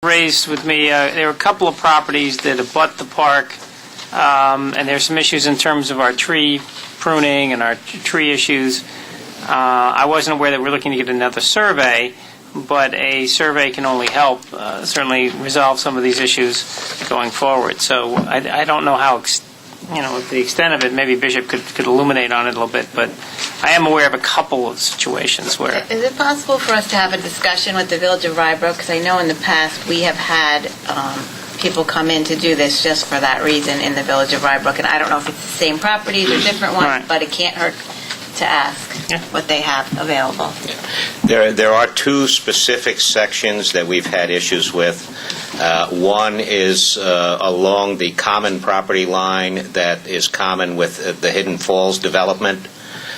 Raised with me, there are a couple of properties that abut the park, and there's some issues in terms of our tree pruning and our tree issues. I wasn't aware that we're looking to get another survey, but a survey can only help certainly resolve some of these issues going forward. So I don't know how, the extent of it. Maybe Bishop could illuminate on it a little bit, but I am aware of a couple of situations where... Is it possible for us to have a discussion with the Village of Rybrook? Because I know in the past we have had people come in to do this just for that reason in the Village of Rybrook, and I don't know if it's the same properties or different ones, Right. but it can't hurt to ask what they have available. There are two specific sections that we've had issues with. One is along the common property line that is common with the Hidden Falls development,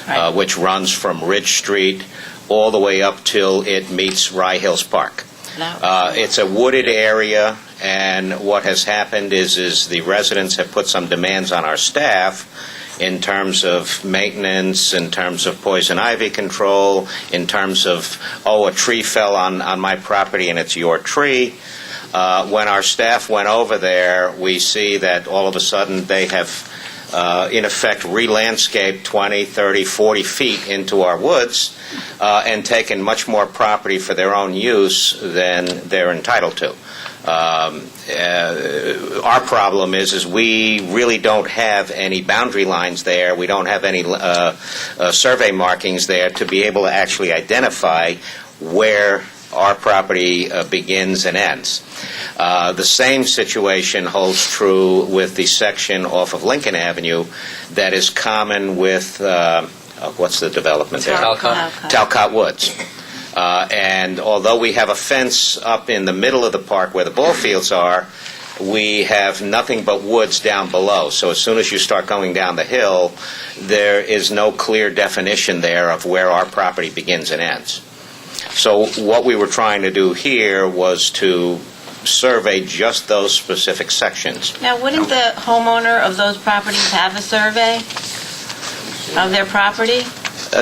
Right. which runs from Ridge Street all the way up till it meets Rye Hills Park. It's a wooded area, and what has happened is the residents have put some demands on our staff in terms of maintenance, in terms of poison ivy control, in terms of, a tree fell on my property and it's your tree. When our staff went over there, we see that all of a sudden they have, in effect, re-landscaped 20, 30, 40 feet into our woods and taken much more property for their own use than they're entitled to. Our problem is we really don't have any boundary lines there. We don't have any survey markings there to be able to actually identify where our property begins and ends. The same situation holds true with the section off of Lincoln Avenue that is common with, what's the development there? Talcott Woods. And although we have a fence up in the middle of the park where the ball fields are, we have nothing but woods down below. So as soon as you start going down the hill, there is no clear definition there of where our property begins and ends. So what we were trying to do here was to survey just those specific sections. Now, wouldn't the homeowner of those properties have a survey of their property?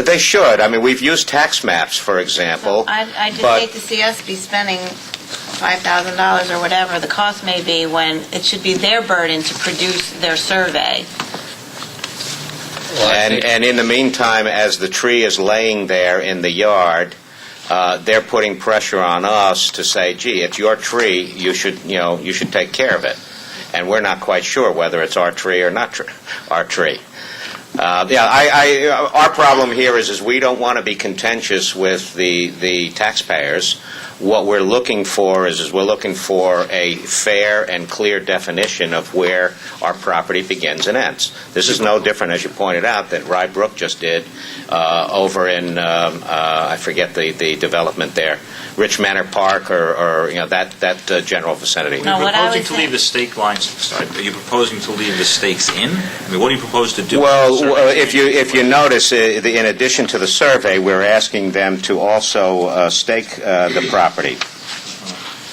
They should. I mean, we've used tax maps, for example. I just hate to see us be spending $5,000 or whatever the cost may be when it should be their burden to produce their survey. And in the meantime, as the tree is laying there in the yard, they're putting pressure on us to say, gee, it's your tree, you should take care of it. And we're not quite sure whether it's our tree or not our tree. Our problem here is we don't want to be contentious with the taxpayers. What we're looking for is we're looking for a fair and clear definition of where our property begins and ends. This is no different, as you pointed out, that Rybrook just did over in, I forget the development there, Rich Manor Park or that general vicinity. No, Are you what I proposing was to leave the stake lines? Sorry, are you proposing to leave the stakes in? I mean, what do you propose to do? Well, if you notice, in addition to the survey, we're asking them to also stake the property.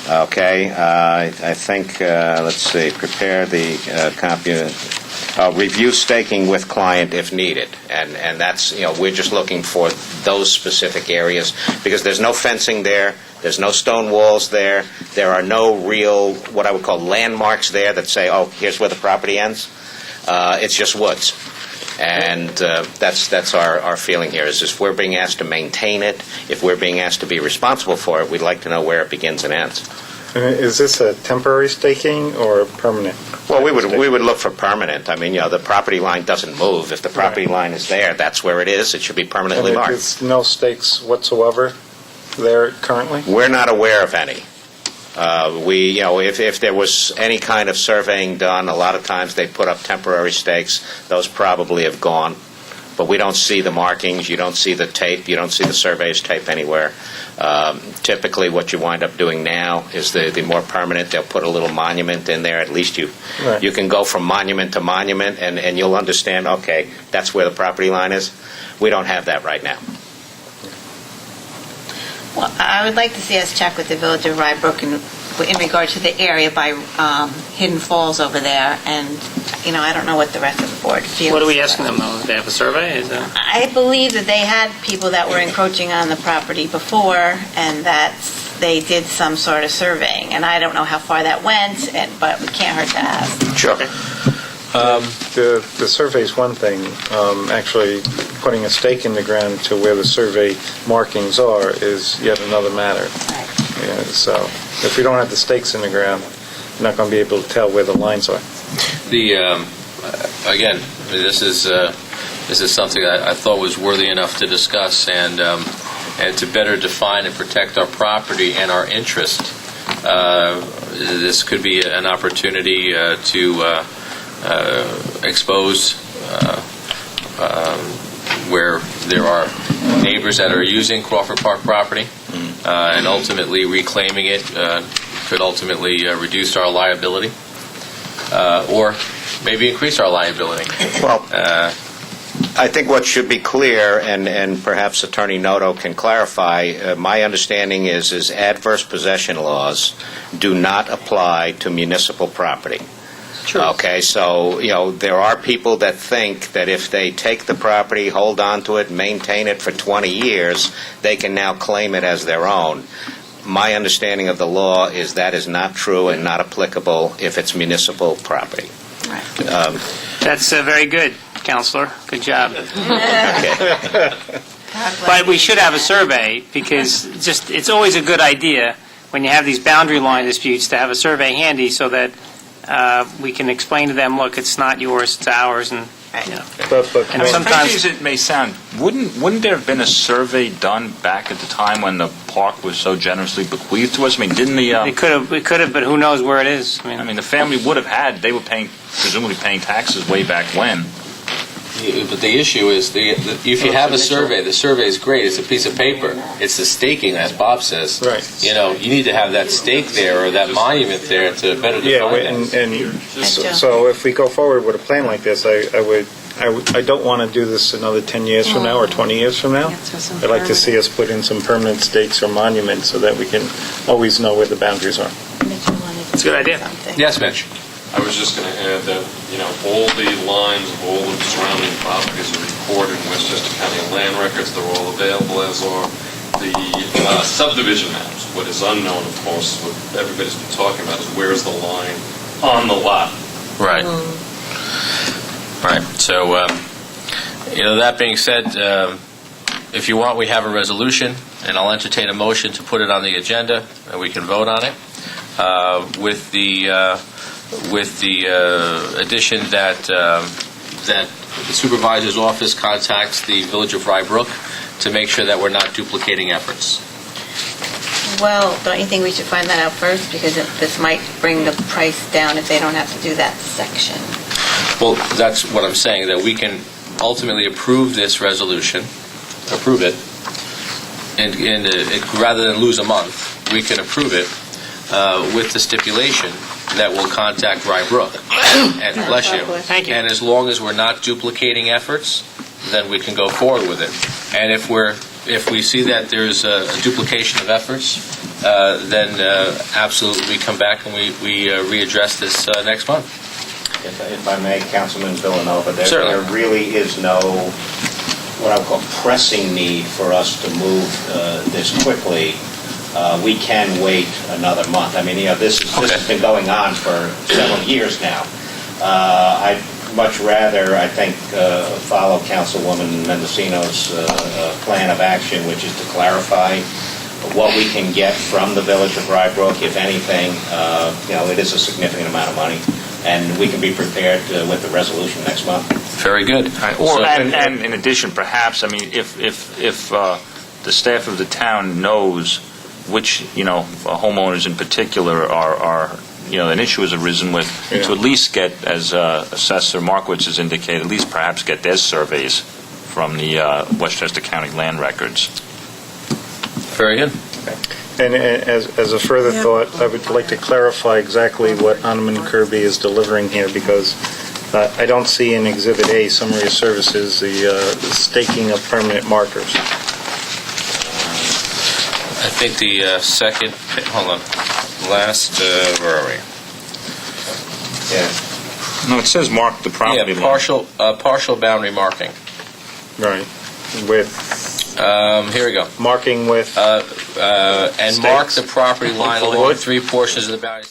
Okay, I think, let's see, prepare the review staking with client if needed. And that's, we're just looking for those specific areas because there's no fencing there, there's no stone walls there, there are no real, what I would call landmarks there that say, here's where the property ends. It's just woods. And that's our feeling here, is if we're being asked to maintain it, if we're being asked to be responsible for it, we'd like to know where it begins and ends. Is this a temporary staking or permanent? Well, we would look for permanent. I mean, the property line doesn't move. If the property line is there, that's where it is. It should be permanently marked. There's no stakes whatsoever there currently? We're not aware of any. If there was any kind of surveying done, a lot of times they put up temporary stakes. Those probably have gone. But we don't see the markings, you don't see the tape, you don't see the surveyor's tape anywhere. Typically what you wind up doing now is the more permanent, they'll put a little monument in there. At least you can go from monument to monument and you'll understand, okay, that's where the property line is. We don't have that right now. Well, I would like to see us check with the Village of Rybrook in regard to the area by Hidden Falls over there, and I don't know what the rest of the board feels. What are we asking them, though? Do they have a survey? I believe that they had people that were encroaching on the property before, and that's they did some sort of surveying, and I don't know how far that went, but it can't hurt to ask. Sure. The survey's one thing. Actually, putting a stake in the ground to where the survey markings are is yet another matter. Yeah, so if we don't have the stakes in the ground, you're not going to be able to tell where the lines are. Again, this is something I thought was worthy enough to discuss, and to better define and protect our property and our interest. This could be an opportunity to expose where there are neighbors that are using Crawford Park property, and ultimately reclaiming it could ultimately reduce our liability, or maybe increase our liability. Well, I think what should be clear, and perhaps Attorney Noto can clarify, my understanding is adverse possession laws do not apply to municipal property. Sure. Okay, so, there are people that think that if they take the property, hold on to it, maintain it for 20 years, they can now claim it as their own. My understanding of the law is that is not true and not applicable if it's municipal property. Right. That's very good, Counselor. Good job. Okay. But we should have a survey, because it's always a good idea when you have these boundary line disputes to have a survey handy so that we can explain to them, look, it's not yours, it's ours, and But And As sometimes- crazy as it may sound, wouldn't there have been a survey done back at the time when the park was so generously bequeathed to us? I mean, didn't the... it could have, but who knows where it is? I mean, the family would have had, they were presumably paying taxes way back when. But the issue is, if you have a survey, the survey is great. It's a piece of paper. It's the staking, as Bob says. Right. You need to have that stake there or that monument there to better define that. So if we go forward with a plan like this, I don't want to do this another 10 years from now or 20 years from now. I'd like to see us put in some permanent stakes or monuments so that we can always know where the boundaries are. It's a good idea. Yes, Mitch? I was just going to add that, all the lines of all the surrounding properties are recorded in Westchester County Land Records. They're all available, as are the subdivision maps. What is unknown, of course, what everybody's been talking about, is where's the line on the lot. Right. Right. So, that being said, if you want, we have a resolution, and I'll entertain a motion to put it on the agenda, and we can vote on it, with the addition that the supervisor's office contacts the Village of Rye Brook to make sure that we're not duplicating efforts. Well, don't you think we should find that out first? Because this might bring the price down if they don't have to do that section. Well, that's what I'm saying, that we can ultimately approve this resolution, approve it, and rather than lose a month, we can approve it with the stipulation that will contact Rye Brook. And bless you. Thank you. And as long as we're not duplicating efforts, then we can go forward with it. And if we see that there's a duplication of efforts, then absolutely we come back and we readdress this next month. If I may, Councilman Villanova, Certainly. there really is no, what I would call, pressing need for us to move this quickly. We can wait another month. I mean, this has been going on for several years now. I'd much rather, I think, follow Councilwoman Mendocino's plan of action, which is to clarify what we can get from the Village of Rye Brook, if anything. It is a significant amount of money, and we can be prepared with the resolution next month. Very good. And in addition, perhaps, I mean, if the staff of the town knows which, homeowners in particular are an issue has arisen with, to at least get, as Assessor Markowitz has indicated, at least perhaps get their surveys from the Westchester County Land Records. Very good. And as a further thought, I would like to clarify exactly what Anoman Kirby is delivering here, because I don't see in Exhibit A, Summary of Services, the staking of permanent markers. I think the second, hold on, last, where are we? Yeah. No, it says mark the property line. Partial boundary marking. Right. With Here we go. marking with and mark the property line For along wood? 3 portions of the boundary.